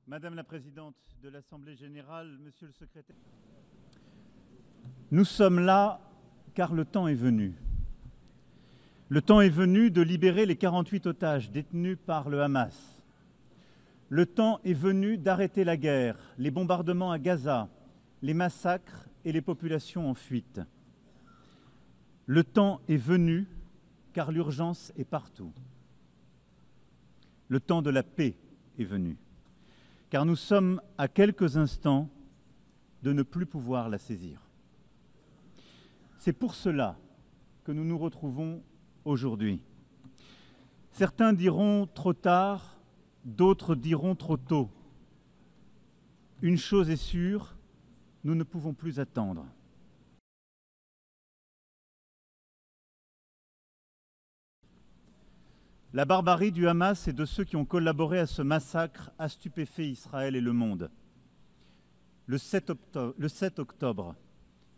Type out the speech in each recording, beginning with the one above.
Madame la Présidente de l'Assemblée générale, Monsieur le Secrétaire, nous sommes là car le temps est venu. Le temps est venu de libérer les 48 otages détenus par le Hamas. Le temps est venu d'arrêter la guerre, les bombardements à Gaza, les massacres et les populations en fuite. Le temps est venu car l'urgence est partout. Le temps de la paix est venu, car nous sommes à quelques instants de ne plus pouvoir la saisir. C'est pour cela que nous nous retrouvons aujourd'hui. Certains diront trop tard, d'autres diront trop tôt. Une chose est sûre, nous ne pouvons plus attendre. La barbarie du Hamas et de ceux qui ont collaboré à ce massacre a stupéfait Israël et le monde. Le 7 octobre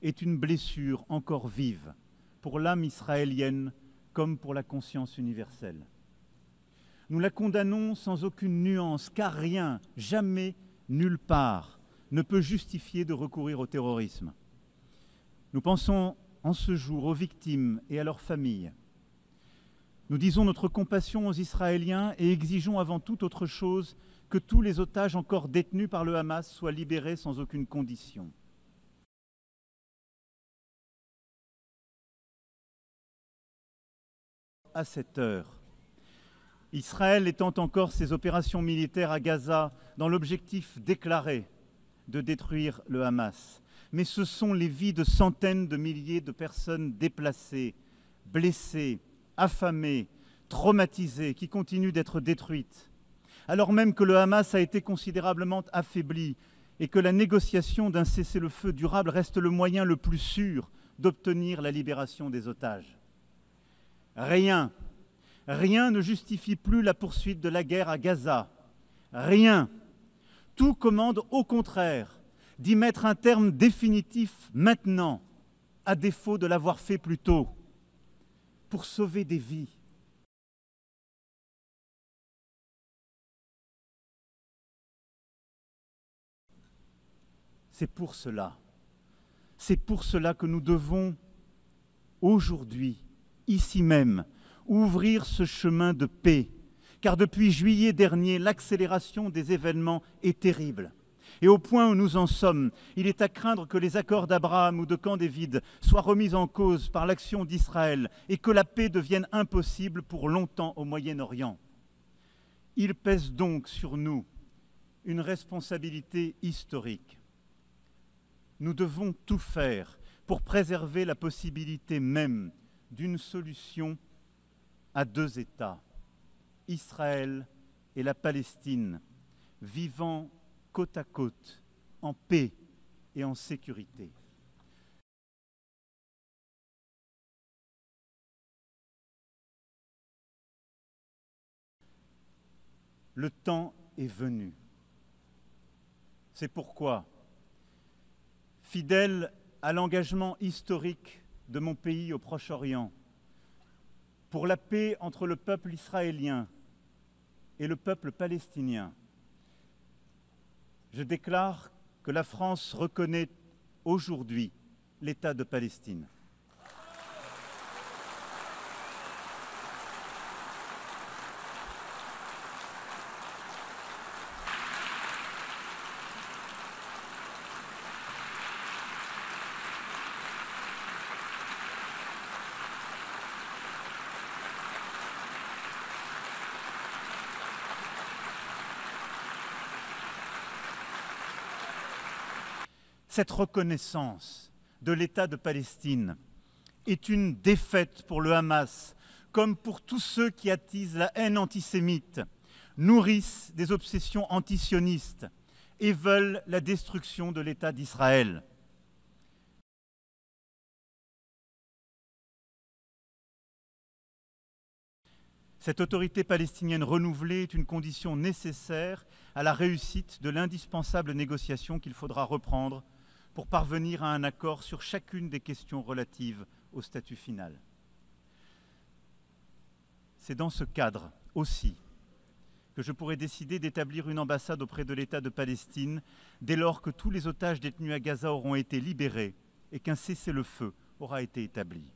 est une blessure encore vive pour l'âme israélienne comme pour la conscience universelle. Nous la condamnons sans aucune nuance, car rien, jamais, nulle part, ne peut justifier de recourir au terrorisme. Nous pensons en ce jour aux victimes et à leurs familles. Nous disons notre compassion aux Israéliens et exigeons avant toute autre chose que tous les otages encore détenus par le Hamas soient libérés sans aucune condition. À cette heure, Israël étend encore ses opérations militaires à Gaza dans l'objectif déclaré de détruire le Hamas. Mais ce sont les vies de centaines de milliers de personnes déplacées, blessées, affamées, traumatisées, qui continuent d'être détruites, alors même que le Hamas a été considérablement affaibli et que la négociation d'un cessez-le-feu durable reste le moyen le plus sûr d'obtenir la libération des otages. Rien ne justifie plus la poursuite de la guerre à Gaza. Rien. Tout commande au contraire d'y mettre un terme définitif maintenant, à défaut de l'avoir fait plus tôt, pour sauver des vies. C'est pour cela que nous devons aujourd'hui, ici même, ouvrir ce chemin de paix, car depuis juillet dernier, l'accélération des événements est terrible. Et au point où nous en sommes, il est à craindre que les accords d'Abraham ou de Camp David soient remis en cause par l'action d'Israël et que la paix devienne impossible pour longtemps au Moyen-Orient. Il pèse donc sur nous une responsabilité historique. Nous devons tout faire pour préserver la possibilité même d'une solution à deux États, Israël et la Palestine, vivant côte à côte, en paix et en sécurité. Le temps est venu. C'est pourquoi, fidèle à l'engagement historique de mon pays au Proche-Orient, pour la paix entre le peuple israélien et le peuple palestinien, je déclare que la France reconnaît aujourd'hui l'État de Palestine. Cette reconnaissance de l'État de Palestine est une défaite pour le Hamas, comme pour tous ceux qui attisent la haine antisémite, nourrissent des obsessions antisionistes et veulent la destruction de l'État d'Israël. Cette autorité palestinienne renouvelée est une condition nécessaire à la réussite de l'indispensable négociation qu'il faudra reprendre pour parvenir à un accord sur chacune des questions relatives au statut final. C'est dans ce cadre aussi que je pourrai décider d'établir une ambassade auprès de l'État de Palestine dès lors que tous les otages détenus à Gaza auront été libérés et qu'un cessez-le-feu aura été établi.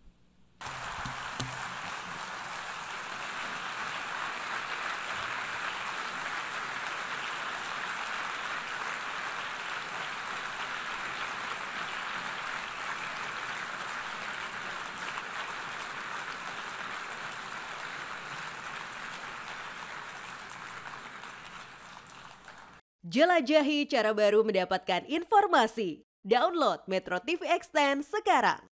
Jelajahi cara baru mendapatkan informasi. Download Metro TV Extend sekarang.